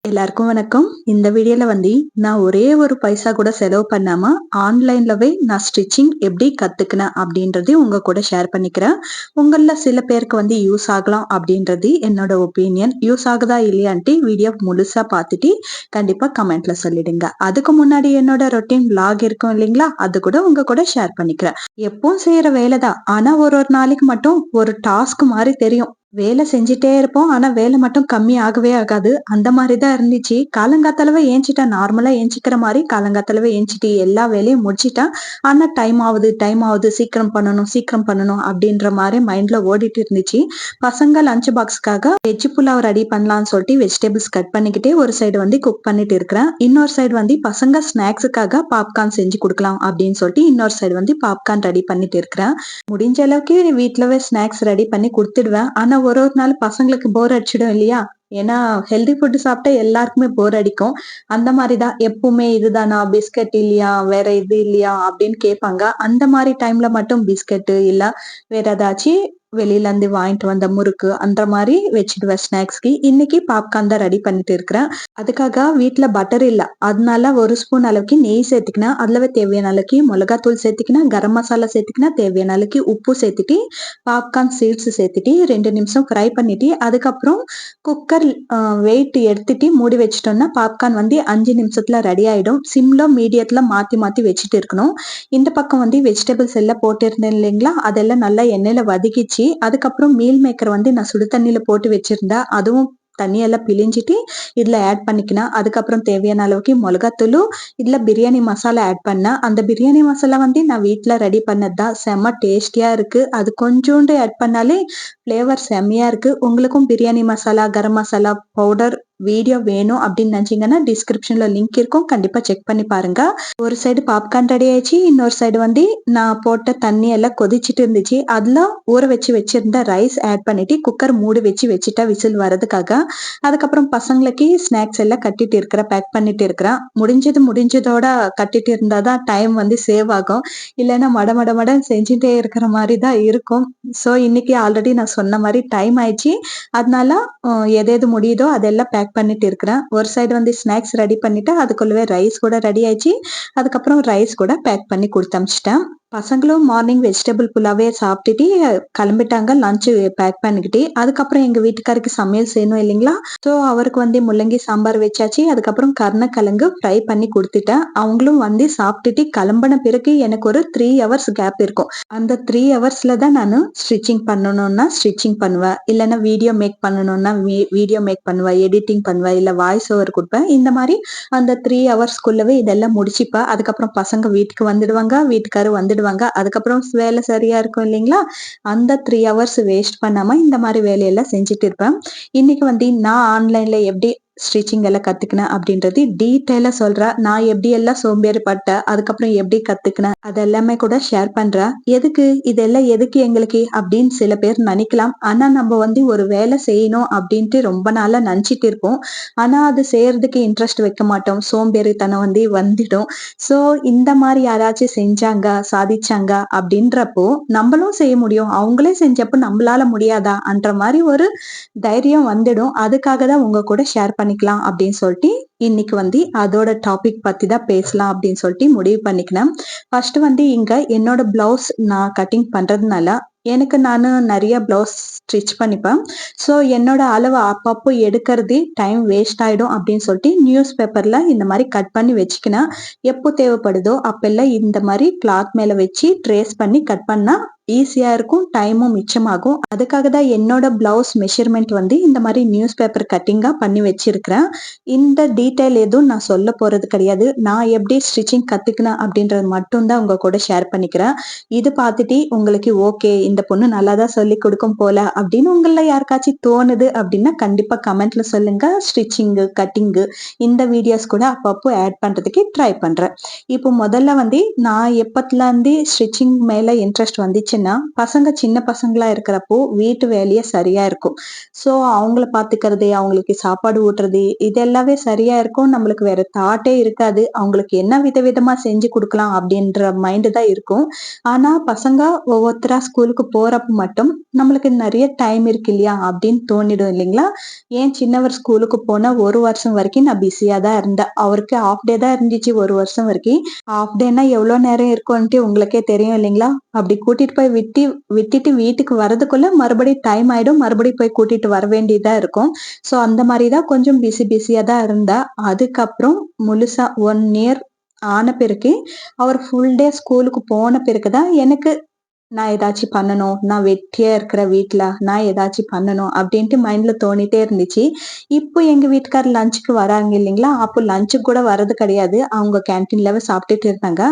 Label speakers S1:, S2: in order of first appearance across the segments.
S1: எல்லாருக்கும் வணக்கம். இந்த வீடியோல நான் ஒரே ஒரு பைசா கூட செலவு பண்ணாம ஆன்லைன்லவே நான் ஸ்டிச்சிங் எப்படி கத்துக்கினேன் அப்படின்றது உங்க கூட ஷேர் பண்ணிக்கிறேன். உங்கள சில பேருக்கு யூஸ் ஆகலாம் அப்படின்றது என்னோட ஒப்பீனியன். யூஸ் ஆகுதா இல்லையான்ட்டு வீடியோ முழுசா பார்த்துட்டு கண்டிப்பா கமெண்ட்ல சொல்லிடுங்க. அதுக்கு முன்னாடி என்னோட ரொட்டீன் vlog இருக்கும் இல்லைங்களா, அது கூட உங்க கூட ஷேர் பண்ணிக்கிறேன். எப்பவும் செய்யற வேலைதான், ஆனா ஒரு ஒரு நாளைக்கு மட்டும் ஒரு டாஸ்க் மாதிரி தெரியும். வேலை செஞ்சுட்டே இருப்போம். ஆனா வேலை மட்டும் கம்மி ஆகவே ஆகாது. அந்த மாரி தான் இருந்துச்சு. காலங்காத்தாலவே ஏஞ்சிட்டேன். நார்மலா ஏஞ்சிக்கிற மாரி காலங்காத்தாலவே ஏஞ்சிட்டு எல்லா வேலையும் முடிச்சுட்டேன். ஆனா டைம் ஆவுது. சீக்கிரம் பண்ணணும் அப்படின்ற மாரி மைண்ட்ல ஓடிட்டு இருந்துச்சு. பசங்க லஞ்ச் பாக்ஸ்க்காக வெஜ் புலாவ் ரெடி பண்ணலாம்னு சொல்லிட்டு வெஜிடபிள்ஸ் கட் பண்ணிக்கிட்டே ஒரு சைடு குக் பண்ணிட்டு இருக்கிறேன். இன்னொரு சைடு பசங்க ஸ்நாக்ஸுக்காக பாப்கார்ன் செஞ்சு கொடுக்கலாம் அப்படின்னு சொல்லிட்டு இன்னொரு சைடு பாப்கார்ன் ரெடி பண்ணிட்டு இருக்கிறேன். முடிஞ்ச அளவுக்கு வீட்லவே ஸ்நாக்ஸ் ரெடி பண்ணி குடுத்துடுவேன். ஆனா ஒரு ஒரு நாள் பசங்களுக்கு போர் அடிச்சிடும் இல்லையா? ஏன்னா ஹெல்தி ஃபுட் சாப்பிட்டா எல்லாருக்குமே போர் அடிக்கும். அந்த மாதிரிதான் எப்பவுமே இதுதானா, பிஸ்கட் இல்லையா, வேற இது இல்லையா அப்படின்னு கேட்பாங்க. அந்த மாதிரி டைம்ல மட்டும் பிஸ்கட் இல்ல வேற ஏதாச்சும் வெளியில இருந்து வாங்கிட்டு வந்த முறுக்கு அந்த மாதிரி வச்சிடுவேன் ஸ்நாக்ஸ்க்கு. இன்னைக்கு பாப்கார்ன் தான் ரெடி பண்ணிட்டு இருக்கிறேன். அதுக்காக வீட்ல பட்டர் இல்ல, அதனால ஒரு ஸ்பூன் அளவுக்கு நெய் சேர்த்துக்கினேன். அதுலவே தேவையான அளவுக்கு மிளகாத்தூள் சேர்த்துக்கினேன், கரம் மசாலா சேர்த்துக்கினேன், தேவையான அளவுக்கு உப்பு சேர்த்துட்டு பாப்கார்ன் சீட்ஸ் சேர்த்துட்டு 2 நிமிஷம் ஃப்ரை பண்ணிட்டு அதுக்கப்புறம் குக்கர் வெயிட் எடுத்துட்டு மூடி வச்சிட்டோம்னா பாப்கார்ன் 5 நிமிஷத்துல ரெடி ஆயிடும். சிம்ல மீடியத்துல மாத்தி மாத்தி வச்சுட்டு இருக்கணும். இந்த பக்கம் வெஜிடபிள்ஸ் எல்லாம் போட்டிருந்தேன் இல்லைங்களா, அதெல்லாம் நல்லா எண்ணெயில வதக்கிச்சு. அதுக்கப்புறம் மீல் மேக்கர் நான் சுடு தண்ணியில போட்டு வச்சிருந்தேன். அதுவும் தண்ணியெல்லாம் பிழிஞ்சிட்டு இதுல ஆட் பண்ணிக்கினேன். அதுக்கப்புறம் தேவையான அளவுக்கு மிளகாத்தூளும் இதுல பிரியாணி மசாலா ஆட் பண்ணேன். அந்த பிரியாணி மசாலா நான் வீட்ல ரெடி பண்ணதுதான். செம்ம டேஸ்டியா இருக்கு. அது கொஞ்சோண்டு ஆட் பண்ணாலே ஃப்ளேவர் செம்மையா இருக்கு. உங்களுக்கும் பிரியாணி மசாலா, கரம் மசாலா பவுடர் வீடியோ வேணும் அப்படின்னு நினைச்சீங்கன்னா டிஸ்கிரிப்ஷன்ல லிங்க் இருக்கும். கண்டிப்பா செக் பண்ணி பாருங்க. ஒரு சைடு பாப்கார்ன் ரெடி ஆயிடுச்சு. இன்னொரு சைடு நான் போட்ட தண்ணி எல்லாம் கொதிச்சிட்டு இருந்துச்சு. அதுல ஊற வச்சு வச்சிருந்த ரைஸ் ஆட் பண்ணிட்டு குக்கர் மூடி வச்சு வச்சுட்டா விசில் வரதுக்காக. அதுக்கப்புறம் பசங்களுக்கு ஸ்நாக்ஸ் எல்லாம் கட்டிட்டு இருக்கிறேன், பேக் பண்ணிட்டு இருக்கிறேன். முடிஞ்சதோட கட்டிட்டு இருந்தாதான் டைம் சேவ் ஆகும். இல்லைன்னா மட செஞ்சுட்டே இருக்கிற மாதிரி தான் இருக்கும். ஸோ இன்னைக்கு ஆல்ரெடி நான் சொன்ன மாதிரி டைம் ஆயிடுச்சு. அதனால எது எது முடியுதோ அதெல்லாம் பேக் பண்ணிட்டு இருக்கிறேன். ஒரு சைடு ஸ்நாக்ஸ் ரெடி பண்ணிட்டு அதுக்குள்ளவே ரைஸ் கூட ரெடி ஆயிடுச்சு. அதுக்கப்புறம் ரைஸ் கூட பேக் பண்ணி கொடுத்து அனுப்பிச்சிட்டேன். பசங்களும் மார்னிங் வெஜிடபிள் புலாவே சாப்பிட்டுட்டு கிளம்பிட்டாங்க லஞ்சு பேக் பண்ணிக்கிட்டு. அதுக்கப்புறம் எங்க வீட்டுக்காருக்கு சமையல் செய்யணும் இல்லைங்களா, ஸோ அவருக்கு முள்ளங்கி சாம்பார் வச்சாச்சு. அதுக்கப்புறம் கருணக்கிழங்கு ஃப்ரை பண்ணி கொடுத்துட்டேன். அவங்களும் சாப்பிட்டுட்டு கிளம்பின பிறகு எனக்கு ஒரு 3 ஹவர்ஸ் கேப் இருக்கும். அந்த 3 ஹவர்ஸ்ல தான் நான் ஸ்டிச்சிங் பண்ணணும்னா ஸ்டிச்சிங் பண்ணுவேன், இல்லைன்னா வீடியோ மேக் பண்ணணும்னா வீடியோ மேக் பண்ணுவேன், எடிட்டிங் பண்ணுவேன், இல்ல வாய்ஸ் ஓவர் கொடுப்பேன். இந்த மாதிரி அந்த 3 ஹவர்ஸ்க்குள்ளவே இதெல்லாம் முடிச்சுப்பேன். அதுக்கப்புறம் பசங்க வீட்டுக்கு வந்துடுவாங்க, வீட்டுக்காரர் வந்துடுவாங்க. அதுக்கப்புறம் வேலை சரியா இருக்கும் இல்லைங்களா, அந்த 3 ஹவர்ஸ் வேஸ்ட் பண்ணாம இந்த மாதிரி வேலையெல்லாம் செஞ்சுட்டு இருப்பேன். இன்னைக்கு நான் ஆன்லைன்ல எப்படி ஸ்டிச்சிங் எல்லாம் கத்துக்கினேன் அப்படின்றது டீட்டெயிலா சொல்றேன். நான் எப்படி எல்லாம் சோம்பேறிப்பட்டேன், அதுக்கப்புறம் எப்படி கத்துக்கினேன் அதெல்லாமே கூட ஷேர் பண்றேன். இதெல்லாம் எதுக்கு எங்களுக்கு அப்படின்னு சில பேர் நினைக்கலாம். ஆனா நம்ம ஒரு வேலை செய்யணும் அப்படின்ட்டு ரொம்ப நாளா நினைச்சிட்டு இருப்போம். ஆனா அது செய்யறதுக்கு இன்ட்ரெஸ்ட் வைக்க மாட்டோம். சோம்பேறித்தனம் வந்துடும். சோ இந்த மாதிரி யாராச்சும் செஞ்சாங்க, சாதிச்சாங்க அப்படின்றப்போ நம்மளும் செய்ய முடியும். அவங்களே செஞ்சப்போ நம்மளால முடியாதா என்ற மாதிரி ஒரு தைரியம் வந்துடும். அதுக்காக தான் உங்க கூட ஷேர் பண்ணிக்கலாம் அப்படின்னு சொல்லிட்டு இன்னைக்கு அதோட டாபிக் பத்தி தான் பேசலாம் அப்படின்னு சொல்லிட்டு முடிவு பண்ணிக்கினேன். ஃபர்ஸ்ட் இங்க என்னோட பிளவுஸ் நான் கட்டிங் பண்றதுனால எனக்கு நானு நிறைய பிளவுஸ் ஸ்டிச் பண்ணிப்பேன். ஸோ என்னோட அளவு அப்பப்போ எடுக்கிறது டைம் வேஸ்ட் ஆயிடும் அப்படின்னு சொல்லிட்டு நியூஸ் பேப்பர்ல இந்த மாதிரி கட் பண்ணி வச்சுக்கினேன். எப்போ தேவைப்படுதோ அப்பெல்லாம் இந்த மாதிரி கிளாத் மேல வச்சு ட்ரேஸ் பண்ணி கட் பண்ணா ஈஸியா இருக்கும், டைமும் மிச்சமாகும். அதுக்காக தான் என்னோட பிளவுஸ் மெஷர்மெண்ட் இந்த மாதிரி நியூஸ் பேப்பர் கட்டிங்கா பண்ணி வச்சிருக்கிறேன். இந்த டீட்டெயில் எதுவும் நான் சொல்ல போறது கிடையாது. நான் எப்படி ஸ்டிச்சிங் கத்துக்கினேன் அப்படின்றது மட்டும் தான் உங்க கூட ஷேர் பண்ணிக்கிறேன். இது பார்த்துட்டு உங்களுக்கு ஓகே இந்த பொண்ணு நல்லா தான் சொல்லி கொடுக்கும் போல அப்படின்னு உங்கள யாருக்காச்சும் தோணுது அப்படின்னா கண்டிப்பா கமெண்ட்ல சொல்லுங்க. ஸ்டிச்சிங்கு, கட்டிங்கு இந்த வீடியோஸ் கூட அப்பப்போ ஆட் பண்றதுக்கு ட்ரை பண்றேன். இப்போ முதல்ல நான் எப்பத்துல இருந்து ஸ்டிச்சிங் மேல இன்ட்ரெஸ்ட் வந்துச்சுன்னா, என்னாச்சுன்னா, பசங்க சின்ன பசங்களா இருக்கிறப்போ வீட்டு வேலையே சரியா இருக்கும். ஸோ அவங்கள பார்த்துக்கிறது, அவங்களுக்கு சாப்பாடு ஊட்டுறது, இது எல்லாமே சரியா இருக்கும். நம்மளுக்கு வேற தாட்டே இருக்காது. அவங்களுக்கு என்ன விதவிதமா செஞ்சு குடுக்கலாம் அப்படின்ற மைண்ட் தான் இருக்கும். ஆனா பசங்க ஒவ்வொருத்தரா ஸ்கூலுக்கு போறப்ப மட்டும் நம்மளுக்கு நெறைய டைம் இருக்கு இல்லையா? அப்படின்னு தோணிடும் இல்லைங்களா? ஏன் சின்னவர் ஸ்கூலுக்கு போன 1 வருஷம் வரைக்கும் நான் பிஸியா தான் இருந்தேன். அவருக்கு ஹாஃப் டே தான் இருந்துச்சு 1 வருஷம் வரைக்கும். ஹாஃப் டேன்னா எவ்வளோ நேரம் இருக்கும்ன்ட்டு உங்களுக்கே தெரியும் இல்லைங்களா? அப்படி கூட்டிட்டு போய் விட்டுட்டு வீட்டுக்கு வரதுக்குள்ள மறுபடியும் டைம் ஆயிடும். மறுபடியும் போய் கூட்டிட்டு வர வேண்டியதா இருக்கும். ஸோ அந்த மாரி தான் கொஞ்சம் பிஸியா தான் இருந்தா. அதுக்கப்புறம் முழுசா 1 இயர் ஆன பிறகு, அவர் ஃபுல் டே ஸ்கூலுக்கு போன பிறகு தான் எனக்கு நான் ஏதாச்சும் பண்ணணும். நான் வெட்டியா இருக்கிற வீட்ல, நான் ஏதாச்சும் பண்ணணும் அப்டின்ட்டு மைண்ட்ல தோணிட்டே இருந்துச்சு. இப்போ எங்க வீட்டுக்காரர் லஞ்சுக்கு வராங்க இல்லைங்களா? அப்போ லஞ்சுக்கு கூட வரது கிடையாது. அவங்க கேன்டீன்லவே சாப்பிட்டுட்டு இருந்தாங்க.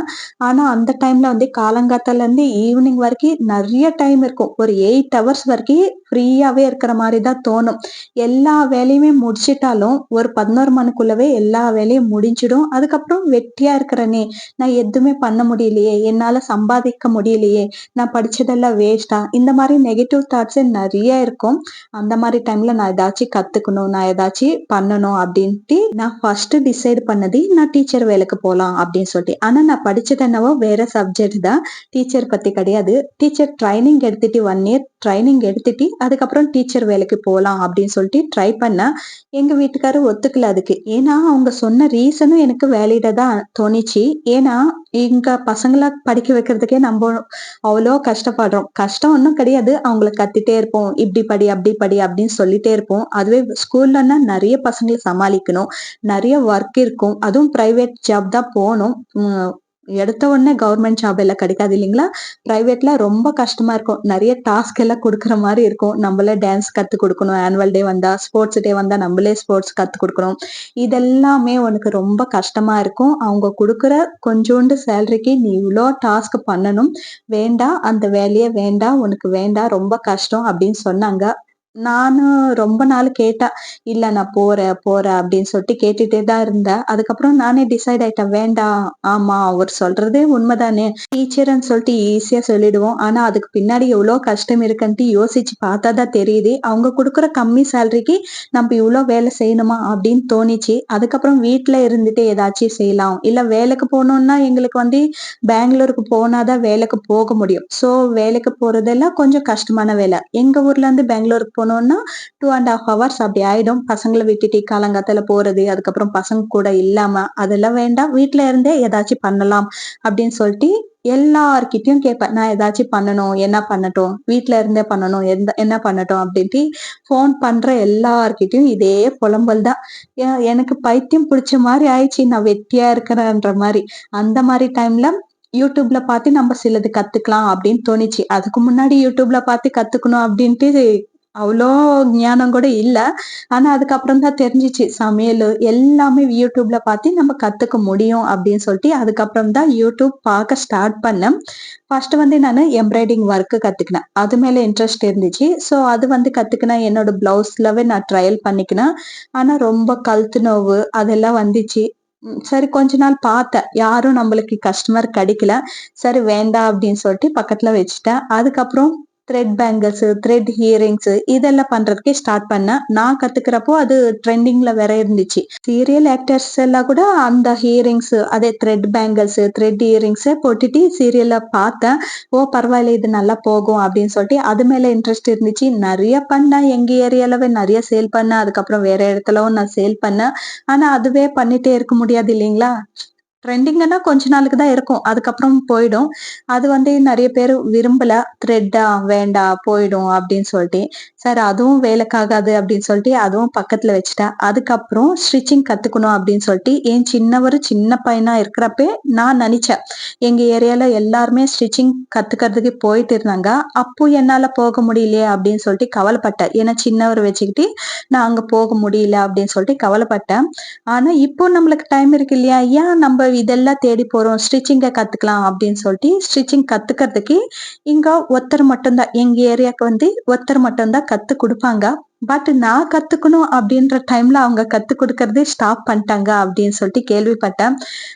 S1: ஆனா அந்த டைம்ல வந்து காலங்காத்தாலருந்து ஈவினிங் வரைக்கும் நெறைய டைம் இருக்கும். ஒரு 8 ஹவர்ஸ் வரைக்கும் ஃப்ரீயாவே இருக்கிற மாரி தான் தோணும். எல்லா வேலையுமே முடிச்சுட்டாலும், ஒரு 11 மணிக்குள்ளவே எல்லா வேலையும் முடிஞ்சிடும். அதுக்கப்புறம் வெட்டியா இருக்கிறனே, நான் எதுவுமே பண்ண முடியலையே, என்னால சம்பாதிக்க முடியலையே, நான் படிச்சதெல்லாம் வேஸ்ட்டா? இந்த மாரி நெகட்டிவ் தாட்ஸே நெறைய இருக்கும். அந்த மாரி டைம்ல நான் ஏதாச்சும் கத்துக்கணும், நான் ஏதாச்சும் பண்ணணும் அப்டின்ட்டு நான் ஃபர்ஸ்ட்டு டிசைட் பண்ணது நான் டீச்சர் வேலைக்கு போலாம் அப்டின்னு சொல்லிட்டு. ஆனா நான் படிச்சது என்னவோ வேற சப்ஜெக்ட் தான். டீச்சர் பத்தி கிடையாது. டீச்சர் ட்ரைனிங் எடுத்துட்டு 1 இயர் ட்ரைனிங் எடுத்துட்டு, அதுக்கப்புறம் டீச்சர் வேலைக்கு போலாம் அப்டின்னு சொல்லிட்டு ட்ரை பண்ணேன். எங்க வீட்டுக்காரர் ஒத்துக்கல அதுக்கு. ஏன்னா அவங்க சொன்ன ரீசனும் எனக்கு வேலிடா தான் தோணிச்சு. ஏன்னா எங்க பசங்கள படிக்க வைக்கிறதுக்கே நம்ப அவ்ளோ கஷ்டப்படுறோம். கஷ்டம் ஒண்ணும் கிடையாது. அவங்கள கத்திட்டே இருப்போம். இப்படி படி, அப்படி படி அப்படின்னு சொல்லிட்டே இருப்போம். அதுவே ஸ்கூல்லன்னா நெறைய பசங்கள சமாளிக்கணும். நெறைய ஒர்க் இருக்கும். அதுவும் பிரைவேட் ஜாப் தான் போணும். ம். எடுத்த உடனே கவர்மெண்ட் ஜாப் எல்லாம் கிடைக்காது இல்லைங்களா? பிரைவேட்ல ரொம்ப கஷ்டமா இருக்கும். நெறைய டாஸ்க் எல்லாம் குடுக்குற மாரி இருக்கும். நம்மளே டான்ஸ் கத்துக் குடுக்கணும். ஆனுவல் டே வந்தா, ஸ்போர்ட்ஸ் டே வந்தா நம்மளே ஸ்போர்ட்ஸ் கத்துக் குடுக்கணும். இதெல்லாமே உனக்கு ரொம்ப கஷ்டமா இருக்கும். அவங்க குடுக்குற கொஞ்சோண்டு சேலரிக்கு நீ இவ்ளோ டாஸ்க் பண்ணணும். வேண்டாம், அந்த வேலையே வேண்டாம், உனக்கு வேண்டாம், ரொம்ப கஷ்டம் அப்படின்னு சொன்னாங்க. நானும் ரொம்ப நாள் கேட்டேன். இல்ல நான் போறேன் அப்படின்னு சொல்லிட்டு கேட்டுட்டே தான் இருந்தேன். அதுக்கப்புறம் நானே டிசைட் ஆயிட்டேன். வேண்டாம், ஆமா அவர் சொல்றதே உண்மைதானே. டீச்சர்ன்னு சொல்லிட்டு ஈஸியா சொல்லிடுவோம். ஆனா அதுக்கு பின்னாடி எவ்வளோ கஷ்டம் இருக்குன்ட்டு யோசிச்சு பார்த்தா தான் தெரியுது. அவங்க குடுக்குற கம்மி சேலரிக்கு நம்ம இவ்ளோ வேலை செய்யணுமா அப்படின்னு தோணிச்சு. அதுக்கப்புறம் வீட்ல இருந்துட்டு ஏதாச்சும் செய்யலாம். இல்ல வேலைக்கு போணும்னா எங்களுக்கு வந்து பெங்களூருக்கு போனா தான் வேலைக்கு போக முடியும். ஸோ வேலைக்கு போறதெல்லாம் கொஞ்சம் கஷ்டமான வேலை. எங்க ஊர்ல இருந்து பெங்களூருக்கு போனோம்னா 2 1/2 ஹவர்ஸ் அப்படி ஆயிடும். பசங்கள விட்டுட்டு காலங்காத்தால போறது, அதுக்கப்புறம் பசங்க கூட இல்லாம அதெல்லாம் வேண்டாம். வீட்ல இருந்தே ஏதாச்சும் பண்ணலாம் அப்படின்னு சொல்லிட்டு எல்லார்கிட்டயும் கேட்பேன். நான் ஏதாச்சும் பண்ணணும், என்ன பண்ணட்டும்? வீட்ல இருந்தே பண்ணணும், என்ன பண்ணட்டும்? அப்படின்ட்டு ஃபோன் பண்ற எல்லார்கிட்டயும் இதே புலம்பல் தான். எனக்கு பைத்தியம் பிடிச்ச மாரி ஆயிடுச்சு. நான் வெட்டியா இருக்கிறேன்ற மாரி. அந்த மாரி டைம்ல யூடியூப்ல பார்த்து நம்ம சிலது கத்துக்கலாம் அப்படின்னு தோணிச்சு. அதுக்கு முன்னாடி யூடியூப்ல பார்த்து கத்துக்கணும் அப்படின்ட்டு அவ்ளோ ஞானம் கூட இல்ல. ஆனா அதுக்கப்புறம் தான் தெரிஞ்சுச்சு. சமையலு எல்லாமே யூடியூப்ல பார்த்து நம்ம கத்துக்க முடியும் அப்படின்னு சொல்லிட்டு, அதுக்கப்புறம் தான் யூடியூப் பார்க்க ஸ்டார்ட் பண்ணேன். ஃபர்ஸ்ட் வந்து நானு எம்ப்ராய்டிங் ஒர்க் கத்துக்கினேன். அது மேல இன்ட்ரெஸ்ட் இருந்துச்சு. ஸோ அது வந்து கத்துக்கினேன். என்னோட பிளவுஸ்லவே நான் ட்ரையல் பண்ணிக்கினேன். ஆனா ரொம்ப கழுத்து நோவு அதெல்லாம் வந்துச்சு. சரி கொஞ்ச நாள் பார்த்தேன். யாரும் நம்மளுக்கு கஸ்டமர் கிடைக்கல. சரி வேண்டாம் அப்படின்னு சொல்லிட்டு பக்கத்துல வச்சுட்டேன். அதுக்கப்புறம் த்ரெட் பேங்கிள்ஸ், த்ரெட் இயரிங்ஸ் இதெல்லாம் பண்றதுக்கே ஸ்டார்ட் பண்ணேன். நான் கத்துக்கிறப்போ அது ட்ரெண்டிங்ல வேற இருந்துச்சு. சீரியல் ஆக்டர்ஸ் எல்லாம் கூட அந்த இயரிங்ஸ் அதே த்ரெட் பேங்கிள்ஸ், த்ரெட் இயரிங்ஸ போட்டுட்டு சீரியல்ல பார்த்தேன். ஓ! பரவாயில்ல இது நல்லா போகும் அப்படின்னு சொல்லிட்டு அது மேல இன்ட்ரெஸ்ட் இருந்துச்சு. நெறைய பண்ணேன். எங்க ஏரியாலவே நெறைய சேல் பண்ணேன். அதுக்கப்புறம் வேற இடத்துலவும் நான் சேல் பண்ணேன். ஆனா அதுவே பண்ணிட்டே இருக்க முடியாது இல்லைங்களா? ட்ரெண்டிங்ன்னா கொஞ்ச நாளுக்கு தான் இருக்கும். அதுக்கப்புறம் போயிடும். அது வந்து நெறைய பேரு விரும்பல. த்ரெட்டா வேண்டாம் போயிடும் அப்படின்னு சொல்லிட்டு. சரி அதுவும் வேலைக்காகாது அப்படின்னு சொல்லிட்டு அதுவும் பக்கத்துல வச்சுட்டேன். அதுக்கப்புறம் ஸ்டிச்சிங் கத்துக்கணும் அப்படின்னு சொல்லிட்டு என் சின்னவரு சின்ன பையனா இருக்கிறப்பே நான் நெனச்சேன். எங்க ஏரியால எல்லாருமே ஸ்டிச்சிங் கத்துக்கிறதுக்கு போயிட்டு இருந்தாங்க. அப்போ என்னால போக முடியலையே அப்படின்னு சொல்லிட்டு கவலைப்பட்டேன். ஏன்னா சின்னவர வச்சுக்கிட்டு நான் அங்க போக முடியல அப்படின்னு சொல்லிட்டு கவலைப்பட்டேன். ஆனா இப்போ நம்மளுக்கு டைம் இருக்கு இல்லையா? ஏன் நம்ப இதெல்லாம் தேடி போறோம்? ஸ்டிச்சிங்க கத்துக்கலாம் அப்படின்னு சொல்லிட்டு, ஸ்டிச்சிங் கத்துக்கிறதுக்கு இங்க ஒருத்தர் மட்டும் தான் எங்க ஏரியாக்கு வந்து ஒருத்தர் மட்டும் தான் கத்துக் குடுப்பாங்க. பட் நான் கத்துக்கணும் அப்படின்ற டைம்ல அவங்க கத்துக் குடுக்கறதே ஸ்டாப் பண்ணிட்டாங்க அப்படின்னு சொல்லிட்டு கேள்விப்பட்டேன்.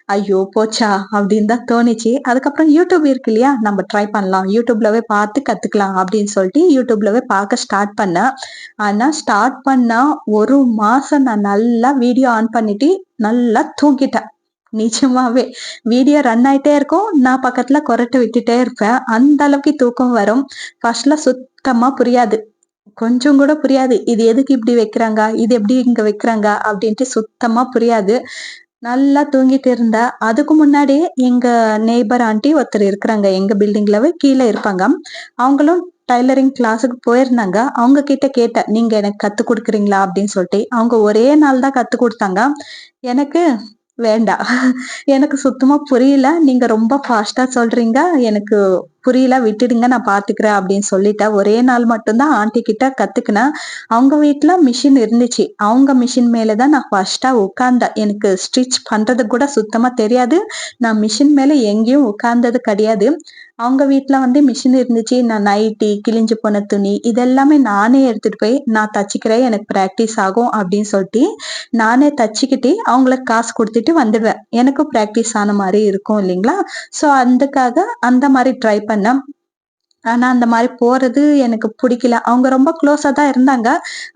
S1: ஐயோ! போச்சா அப்படின்னு தான் தோணுச்சு. அதுக்கப்புறம் யூடியூப் இருக்கு இல்லையா? நம்ம ட்ரை பண்ணலாம். யூடியூப்லவே பார்த்து கத்துக்கலாம் அப்படின்னு சொல்லிட்டு யூடியூப்லவே பார்க்க ஸ்டார்ட் பண்ணேன். ஆனா ஸ்டார்ட் பண்ணா 1 மாசம் நான் நல்லா வீடியோ ஆன் பண்ணிட்டு நல்லா தூங்கிட்டேன். நிஜமாவே. வீடியோ ரன் ஆயிட்டே இருக்கும். நான் பக்கத்துல கொறட்ட விட்டுட்டே இருப்பேன். அந்த அளவுக்கு தூக்கம் வரும். ஃபர்ஸ்ட்ல சுத்தமா புரியாது. கொஞ்சம் கூட புரியாது. இது எதுக்கு இப்படி வைக்கிறாங்க? இது எப்படி இங்க வைக்கிறாங்க? அப்படின்ட்டு சுத்தமா புரியாது. நல்லா தூங்கிட்டு இருந்தேன். அதுக்கு முன்னாடி எங்க நெய்பர் ஆன்டி ஒருத்தர் இருக்கிறாங்க. எங்க பில்டிங்லவே கீழ இருப்பாங்க. அவங்களும் டைலரிங் கிளாஸுக்கு போயிருந்தாங்க. அவங்க கிட்ட கேட்டேன். "நீங்க எனக்கு கத்துக் குடுக்குறீங்களா?" அப்படின்னு சொல்லிட்டு. அவங்க ஒரே நாள் தான் கத்துக் குடுத்தாங்க. எனக்கு வேண்டாம். எனக்கு சுத்தமா புரியல. நீங்க ரொம்ப ஃபாஸ்ட்டா சொல்றீங்க. எனக்கு புரியல. விட்டுடுங்க. நான் பார்த்துக்கிறேன் அப்படின்னு சொல்லிட்டேன். ஒரே நாள் மட்டும் தான் ஆன்டி கிட்ட கத்துக்கினேன். அவங்க வீட்ல மிஷின் இருந்துச்சு. அவங்க மிஷின் மேல தான் நான் ஃபர்ஸ்ட்டா உட்கார்ந்தேன். எனக்கு ஸ்டிச் பண்றது கூட சுத்தமா தெரியாது. நான் மிஷின் மேல எங்கேயும் உட்கார்ந்தது கிடையாது. அவங்க வீட்ல வந்து மிஷின் இருந்துச்சு. நான் நைட்டி, கிழிஞ்சு போன துணி இதெல்லாமே நானே எடுத்துட்டு போய் நான் தச்சுக்கிறேன். எனக்கு பிராக்டிஸ் ஆகும் அப்படின்னு சொல்லிட்டு, நானே தச்சுக்கிட்டு அவங்களுக்கு காசு குடுத்துட்டு வந்துடுவேன். எனக்கும் பிராக்டிஸ் ஆன மாரி இருக்கும் இல்லைங்களா? ஸோ அதுக்காக அந்த மாரி ட்ரை பண்ணேன். ஆனா அந்த மாரி போறது எனக்கு புடிக்கல. அவங்க ரொம்ப க்ளோஸா தான் இருந்தாங்க.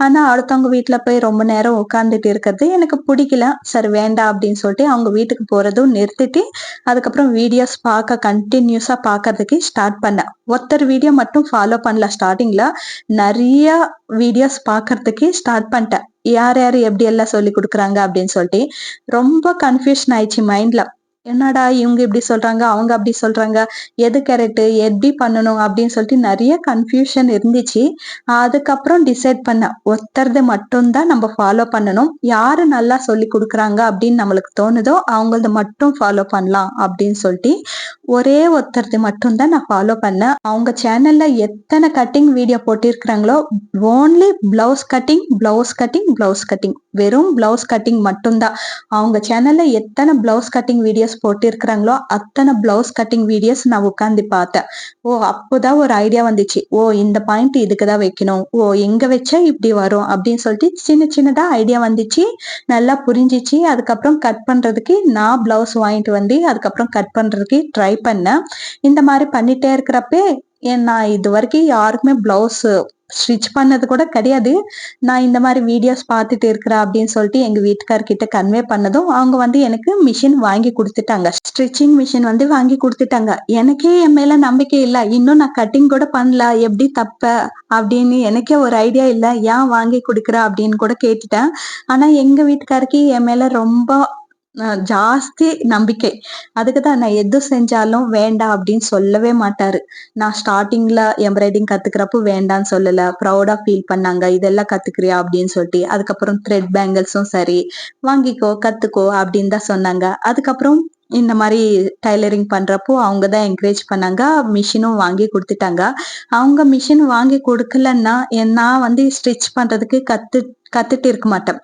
S1: ஆனா அடுத்தவங்க வீட்ல போய் ரொம்ப நேரம் உட்கார்ந்துட்டு இருக்கிறது எனக்கு புடிக்கல. சரி வேண்டாம் அப்படின்னு சொல்லிட்டு அவங்க வீட்டுக்கு போறதும் நிறுத்திட்டு, அதுக்கப்புறம் வீடியோஸ் கன்டினியூஸா பார்க்கறதுக்கு ஸ்டார்ட் பண்ணேன். ஒருத்தர் வீடியோ மட்டும் ஃபாலோ பண்ணல ஸ்டார்ட்டிங்ல. நெறைய வீடியோஸ் பார்க்கறதுக்கு ஸ்டார்ட் பண்ணிட்டேன். யார் யாரு எப்படி எல்லாம் சொல்லிக் குடுக்குறாங்க அப்படின்னு சொல்லிட்டு. ரொம்ப கன்ஃப்யூஷன் ஆயிடுச்சு மைண்ட்ல. என்னடா இவங்க இப்படி சொல்றாங்க, அவங்க அப்படி சொல்றாங்க. எது கரெக்ட்டு, எப்படி பண்ணணும் அப்படின்னு சொல்லிட்டு நெறைய கன்ஃப்யூஷன் இருந்துச்சு. அதுக்கப்புறம் டிசைட் பண்ணேன். ஒருத்தர்து மட்டும் தான் நம்ம ஃபாலோ பண்ணணும். யாரு நல்லா சொல்லிக் குடுக்குறாங்க அப்படின்னு நம்மளுக்கு தோணுதோ, அவங்களது மட்டும் ஃபாலோ பண்ணலாம் அப்படின்னு சொல்லிட்டு, ஒரே ஒருத்தர்து மட்டும் தான் நான் ஃபாலோ பண்ணேன். அவங்க சேனல்ல எத்தன கட்டிங் வீடியோ போட்டிருக்கிறாங்களோ, only blouse cutting, blouse cutting, blouse cutting. வெறும் பிளவுஸ் கட்டிங் மட்டும் தான். அவங்க சேனல்ல எத்தன பிளவுஸ் கட்டிங் வீடியோஸ் போட்டிருக்கிறாங்களோ, அத்தன பிளவுஸ் கட்டிங் வீடியோஸ் நான் உட்கார்ந்து பார்த்தேன். ஓ! அப்போதான் ஒரு ஐடியா வந்துச்சு. ஓ! இந்த பாயிண்ட் இதுக்கு தான் வைக்கணும். ஓ! எங்க வச்சா இப்படி வரும் அப்படின்னு சொல்லிட்டு சின்ன சின்னதா ஐடியா வந்துச்சு. நல்லா புரிஞ்சுச்சு. அதுக்கப்புறம் கட் பண்றதுக்கு நான் பிளவுஸ் வாங்கிட்டு வந்து, அதுக்கப்புறம் கட் பண்றதுக்கு ட்ரை பண்ணேன். இந்த மாரி பண்ணிட்டே இருக்கிறப்பே, நான் இதுவரைக்கும் யாருக்குமே பிளவுஸ் ஸ்டிச் பண்ணது கூட கிடையாது. நான் இந்த மாரி வீடியோஸ் பார்த்துட்டு இருக்கிறேன் அப்படின்னு சொல்லிட்டு எங்க வீட்டுக்காரர்கிட்ட கன்வே பண்ணதும், அவங்க வந்து எனக்கு மிஷின் வாங்கி குடுத்துட்டாங்க. ஸ்டிச்சிங் மிஷின் வந்து வாங்கி குடுத்துட்டாங்க. எனக்கே என் மேல நம்பிக்கை இல்ல. இன்னும் நான் கட்டிங் கூட பண்ணல. எப்படி தப்ப? அப்படின்னு எனக்கே ஒரு ஐடியா இல்ல. ஏன் வாங்கி குடுக்குற? அப்படின்னு கூட கேட்டுட்டேன். ஆனா எங்க வீட்டுக்காருக்கு என் மேல ரொம்ப ஜாஸ்தி நம்பிக்கை. அதுக்கு தான் நான் எது செஞ்சாலும் வேண்டாம் அப்படின்னு சொல்லவே மாட்டாரு. நான் ஸ்டார்ட்டிங்ல எம்ப்ராய்டிங் கத்துக்கிறப்போ வேண்டான்னு சொல்லல. ப்ரௌடா ஃபீல் பண்ணாங்க. இதெல்லாம் கத்துக்கிறியா? அப்படின்னு சொல்லிட்டு. அதுக்கப்புறம் த்ரெட் பேங்கிள்ஸும் சரி, வாங்கிக்கோ, கத்துக்கோ அப்படின்னு தான் சொன்னாங்க. அதுக்கப்புறம் இந்த மாரி டைலரிங் பண்றப்போ அவங்க தான் என்கரேஜ் பண்ணாங்க. மிஷினும் வாங்கி குடுத்துட்டாங்க. அவங்க மிஷின் வாங்கி குடுக்கலன்னா, நான் வந்து ஸ்டிச் பண்றதுக்கு கத்துட்டு இருக்க மாட்டேன்.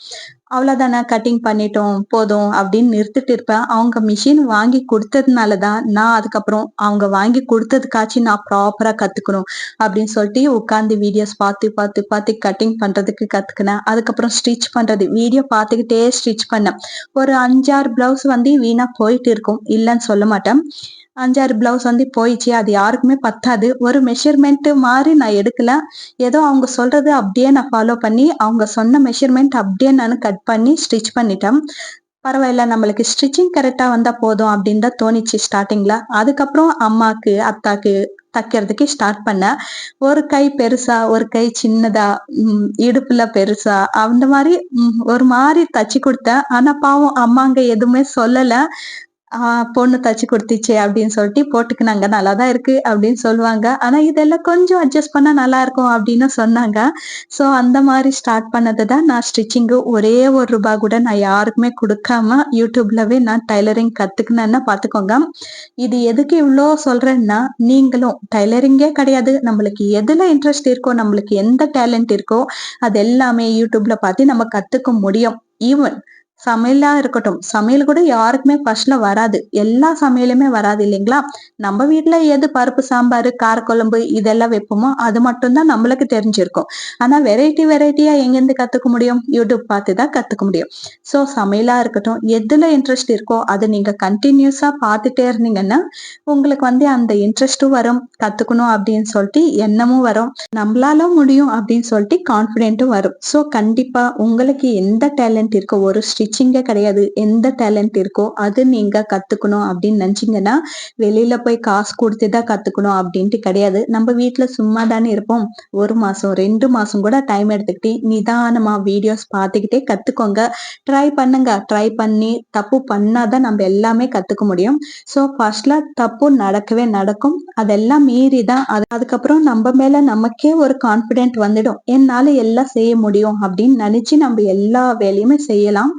S1: அவ்வளோதானே கட்டிங் பண்ணிட்டோம், போதும் அப்படின்னு நிறுத்திட்டு இருப்பேன். அவங்க மிஷின் வாங்கி குடுத்ததுனால தான், நான் அதுக்கப்புறம் அவங்க வாங்கி குடுத்ததுக்காச்சும் நான் ப்ராப்பரா கத்துக்கணும் அப்படின்னு சொல்லிட்டு உட்கார்ந்து வீடியோஸ் பார்த்து கட்டிங் பண்றதுக்கு கத்துக்கினேன். அதுக்கப்புறம் ஸ்டிச் பண்றது, வீடியோ பார்த்துக்கிட்டே ஸ்டிச் பண்ணேன். ஒரு 5, 6 பிளவுஸ் வந்து வீணா போயிட்டு இருக்கும். இல்லன்னு சொல்ல மாட்டேன். 5, 6 பிளவுஸ் வந்து போயிடுச்சு. அது யாருக்குமே பத்தாது. ஒரு மெஷர்மென்ட் மாரி நான் எடுக்கல. ஏதோ அவங்க சொல்றது அப்படியே நான் ஃபாலோ பண்ணி, அவங்க சொன்ன மெஷர்மென்ட் அப்படியே நானு கட் பண்ணி ஸ்டிச் பண்ணிட்டேன். பரவாயில்ல நம்மளுக்கு ஸ்டிச்சிங் கரெக்ட்டா வந்தா போதும் அப்படின்னு தான் தோணிச்சு ஸ்டார்ட்டிங்ல. அதுக்கப்புறம் அம்மாக்கு, அத்தாக்கு தைக்கிறதுக்கு ஸ்டார்ட் பண்ணேன். ஒரு கை பெருசா, ஒரு கை சின்னதா, இடுப்புல பெருசா அந்த மாரி ஒரு மாரி தச்சு குடுத்தேன். ஆனா பாவம் அம்மாங்க எதுவுமே சொல்லல. பொண்ணு தச்சு குடுத்துச்சு அப்படின்னு சொல்லிட்டு போட்டுக்கினாங்க. நல்லா தான் இருக்கு அப்படின்னு சொல்லுவாங்க. ஆனா இதெல்லாம் கொஞ்சம் அட்ஜஸ்ட் பண்ணா நல்லா இருக்கும் அப்படின்னு சொன்னாங்க. ஸோ அந்த மாரி ஸ்டார்ட் பண்ணது தான் நான் ஸ்டிச்சிங்கு ஒரே ரூ. 1 கூட நான் யாருக்குமே குடுக்காம யூடியூப்லவே நான் டைலரிங் கத்துக்கினேன்னா பார்த்துக்கோங்க. இது எதுக்கு இவ்ளோ சொல்றேன்னா, நீங்களும் டைலரிங்கே கிடையாது. நம்மளுக்கு எதுல இன்ட்ரெஸ்ட் இருக்கோ, நம்மளுக்கு எந்த டேலண்ட் இருக்கோ, அது எல்லாமே யூடியூப்ல பார்த்து நம்ம கத்துக்க முடியும். ஈவன் சமையலா இருக்கட்டும். சமையல் கூட யாருக்குமே ஃபர்ஸ்ட்ல வராது. எல்லா சமையலுமே வராது இல்லைங்களா? நம்ம வீட்ல எது பருப்பு சாம்பாரு, காரக்குழம்பு இதெல்லாம் வைப்போமோ, அது மட்டும் தான் நம்மளுக்கு தெரிஞ்சிருக்கும். ஆனா வெரைட்டியா எங்கேருந்து கத்துக்க முடியும்? யூடியூப் பார்த்து தான் கத்துக்க முடியும். ஸோ சமையலா இருக்கட்டும், எதுல இன்ட்ரெஸ்ட் இருக்கோ அத நீங்க கன்டினியூஸா பார்த்துட்டே இருந்தீங்கன்னா, உங்களுக்கு வந்து அந்த இன்ட்ரெஸ்ட்டும் வரும். கத்துக்கணும் அப்படின்னு சொல்லிட்டு எண்ணமும் வரும். நம்மளால முடியும் அப்படின்னு சொல்லிட்டு கான்ஃபிடென்ட்டும் வரும். ஸோ கண்டிப்பா உங்களுக்கு எந்த டேலண்ட் இருக்கோ, ஒரு ஸ்டிச்சிங்கே கிடையாது. எந்த டேலண்ட் இருக்கோ அது நீங்க கத்துக்கணும் அப்படின்னு நினைச்சீங்கன்னா, வெளியில போய் காசு குடுத்து தான் கத்துக்கணும் அப்படின்ட்டு கிடையாது. நம்ம வீட்ல சும்மா தானே இருப்போம். 1 மாசம், 2 மாசம் கூட டைம் எடுத்துக்கிட்டு நிதானமா வீடியோஸ் பார்த்துக்கிட்டே கத்துக்கோங்க. ட்ரை பண்ணுங்க. ட்ரை பண்ணி தப்பு பண்ணா தான் நம்ம எல்லாமே கத்துக்க முடியும். ஸோ ஃபர்ஸ்ட்ல தப்பு நடக்கவே நடக்கும். அதெல்லாம் மீறி தான் அதுக்கப்புறம் நம்ம மேல நமக்கே ஒரு கான்ஃபிடென்ட் வந்துடும். என்னால எல்லாம் செய்ய முடியும் அப்படின்னு நினைச்சு நம்ம எல்லா வேலையுமே செய்யலாம்.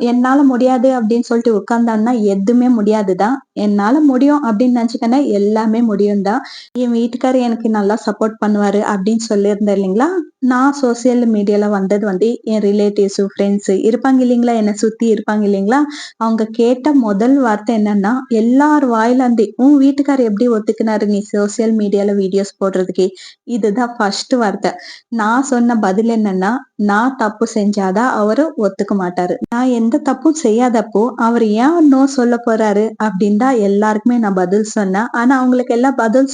S1: என்னால முடியாது அப்படின்னு சொல்லிட்டு உட்கார்ந்தோம்னா எதுவுமே முடியாதுதான். என்னால முடியும் அப்படின்னு நினைச்சுட்டேன்னா எல்லாமே முடியும் தான். என் வீட்டுக்காரர் எனக்கு நல்லா சப்போர்ட் பண்ணுவாரு அப்படின்னு சொல்லியிருந்தேன் இல்லைங்களா? நான் சோசியல் மீடியால வந்தது வந்து என் ரிலேட்டிவ்ஸ், ஃப்ரெண்ட்ஸ் இருப்பாங்க இல்லைங்களா? என்னை சுத்தி இருப்பாங்க இல்லைங்களா? அவங்க கேட்ட முதல் வார்த்தை என்னன்னா, எல்லார் வாயில இருந்து உன் வீட்டுக்காரர் எப்படி ஒத்துக்கினாரு நீ சோசியல் மீடியால வீடியோஸ் போடுறதுக்கு? இதுதான் ஃபர்ஸ்ட் வார்த்தை. நான் சொன்ன பதில் என்னன்னா, நான் தப்பு செஞ்சாதான் அவரு ஒத்துக்க மாட்டாரு. நான் எந்த தப்பும் செய்யாதப்போ அவர் ஏன் நோ சொல்ல போறாரு அப்படின்னு தான் எல்லாருக்குமே நான் பதில் சொன்னேன். ஆனா அவங்களுக்கு எல்லாம் பதில்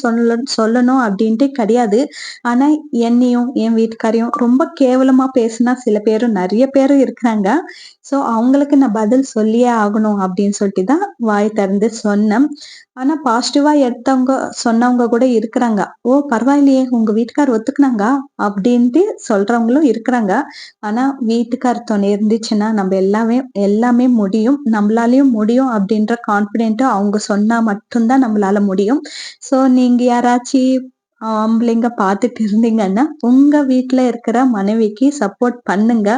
S1: சொல்லணும் அப்படின்ட்டு கிடையாது. ஆனா என்னையும் என் வீட்டுக்காரையும் ரொம்ப கேவலமா பேசினா சில பேரும் நிறைய பேரும் இருக்கிறாங்க. சோ அவங்களுக்கு நான் பதில் சொல்லியே ஆகணும் அப்படின்னு சொல்லிட்டு தான் வாய் திறந்து சொன்னேன். ஆனா பாசிட்டிவா எடுத்தவங்க சொன்னவங்க கூட இருக்கிறாங்க. ஓ பரவாயில்லையே உங்க வீட்டுக்கார் ஒத்துக்குனாங்க அப்படின்ட்டு சொல்றவங்களும் இருக்கிறாங்க. ஆனா வீட்டுக்கார் துணை இருந்துச்சுன்னா நம்ம எல்லாமே முடியும். நம்மளாலயும் முடியும் அப்படின்ற கான்பிடென்ட் அவங்க சொன்னா மட்டும்தான் நம்மளால முடியும். சோ நீங்க யாராச்சும் ஆம்பளைங்க பார்த்துட்டு இருந்தீங்கன்னா, உங்க வீட்ல இருக்கிற மனைவிக்கு சப்போர்ட் பண்ணுங்க.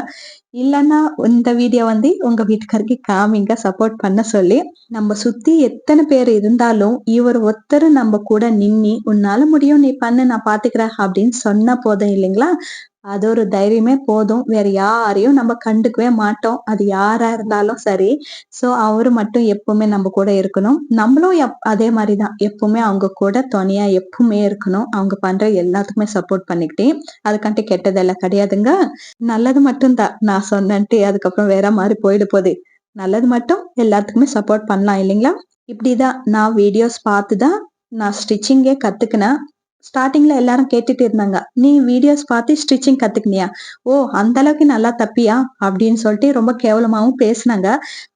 S1: இல்லன்னா இந்த வீடியோ வந்து உங்க வீட்டுக்காரருக்கு காமிங்க சப்போர்ட் பண்ண சொல்லி. நம்ம சுத்தி எத்தனை பேர் இருந்தாலும், இவர் ஒருத்தர் நம்ம கூட நின்னி, "உன்னால முடியும். நீ பண்ணு. நான் பார்த்துக்கிறேன்." அப்படின்னு சொன்னா போதும் இல்லைங்களா? அது ஒரு தைரியமே போதும். வேற யாரையும் நம்ம கண்டுக்கவே மாட்டோம். அது யாரா இருந்தாலும் சரி. சோ அவரு மட்டும் எப்பவுமே நம்ம கூட இருக்கணும். நம்மளும் அதே மாரி தான். எப்பவுமே அவங்க கூட துணையா எப்பவுமே இருக்கணும். அவங்க பண்ற எல்லாத்துக்குமே சப்போர்ட் பண்ணிக்கிட்டே, அதுக்காண்டி கெட்டதெல்லாம் கிடையாதுங்க. நல்லது மட்டும் தான். நான் சொன்னேன்ட்டு அதுக்கப்புறம் வேற மாரி போயிட போது. நல்லது மட்டும் எல்லாத்துக்குமே சப்போர்ட் பண்ணலாம் இல்லைங்களா? இப்படிதான் நான் வீடியோஸ் பார்த்து தான் நான் ஸ்டிச்சிங்கே கத்துக்கினேன். ஸ்டார்ட்டிங்ல எல்லாரும் கேட்டுட்டு இருந்தாங்க. "நீ வீடியோஸ் பார்த்து ஸ்டிச்சிங் கத்துக்கினியா? ஓ! அந்த அளவுக்கு நல்லா தப்பியா?" அப்படின்னு சொல்லிட்டு ரொம்ப கேவலமாவும் பேசுனாங்க.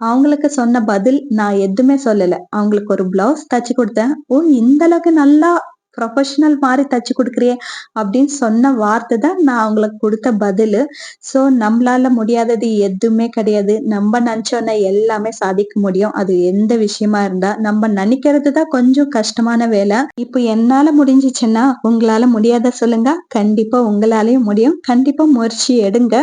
S1: அவங்களுக்கு சொன்ன பதில் நான் எதுவுமே சொல்லல. அவங்களுக்கு ஒரு பிளவுஸ் தச்சு குடுத்தேன். "ஓ! இந்த அளவுக்கு நல்லா ப்ரொஃபஷனல் மாரி தச்சு குடுக்குறியே!" அப்படின்னு சொன்ன வார்த்தை தான் நான் அவங்களுக்கு குடுத்த பதிலு. சோ நம்மளால முடியாதது எதுவுமே கிடையாது. நம்ம நினைச்சோம்னா எல்லாமே சாதிக்க முடியும். அது எந்த விஷயமா இருந்தா. நம்ம நினைக்கிறது தான் கொஞ்சம் கஷ்டமான வேலை. இப்ப என்னால முடிஞ்சுச்சுன்னா, உங்களால முடியாதா சொல்லுங்க? கண்டிப்பா உங்களாலயும் முடியும். கண்டிப்பா முயற்சி எடுங்க.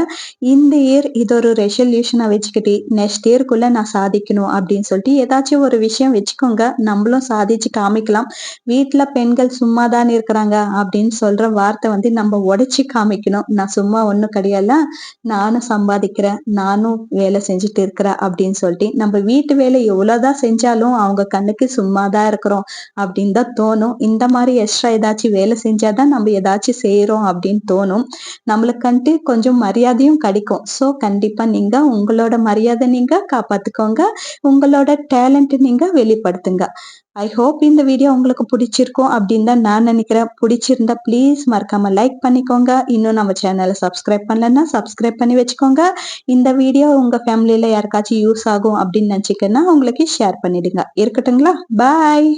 S1: இந்த இயர் இது ஒரு ரெசல்யூஷனா வச்சுக்கிட்டு, நெக்ஸ்ட் இயர்க்குள்ள நான் சாதிக்கணும் அப்படின்னு சொல்லிட்டு ஏதாச்சும் ஒரு விஷயம் வச்சுக்கோங்க. நம்மளும் சாதிச்சு காமிக்கலாம். வீட்ல பெண்கள் சும்மா தானே இருக்கிறாங்க அப்படின்னு சொல்ற வார்த்தை வந்து நம்ம உடைச்சு காமிக்கணும். நான் சும்மா ஒண்ணும் கிடையாது. நானும் சம்பாதிக்கிறேன். நானும் வேலை செஞ்சுட்டு இருக்கிறேன் அப்படின்னு சொல்லிட்டு நம்ம வீட்டு வேலை எவ்வளவுதான் செஞ்சாலும் அவங்க கண்ணுக்கு சும்மா தான் இருக்கிறோம் அப்படின்னு தான் தோணும். இந்த மாதிரி எக்ஸ்ட்ரா ஏதாச்சும் வேலை செஞ்சாதான் நம்ம ஏதாச்சும் செய்யறோம் அப்படின்னு தோணும். நம்மளுக்குன்ட்டு கொஞ்சம் மரியாதையும் கிடைக்கும். சோ கண்டிப்பா நீங்க உங்களோட மரியாதை நீங்க காப்பாத்துக்கோங்க. உங்களோட டேலண்ட் நீங்க வெளிப்படுத்துங்க. ஐ ஹோப் இந்த வீடியோ உங்களுக்கு பிடிச்சிருக்கும் அப்படின்னு தான் நான் நினைக்கிறேன். பிடிச்சிருந்தா ப்ளீஸ் மறக்காம லைக் பண்ணிக்கோங்க. இன்னும் நம்ம சேனலை சப்ஸ்கிரைப் பண்ணலன்னா சப்ஸ்கிரைப் பண்ணி வச்சுக்கோங்க. இந்த வீடியோ உங்க ஃபேமிலியில யாருக்காச்சும் யூஸ் ஆகும் அப்படின்னு நினைச்சீங்கன்னா உங்களுக்கு ஷேர் பண்ணிடுங்க. இருக்கட்டுங்களா? பாய்.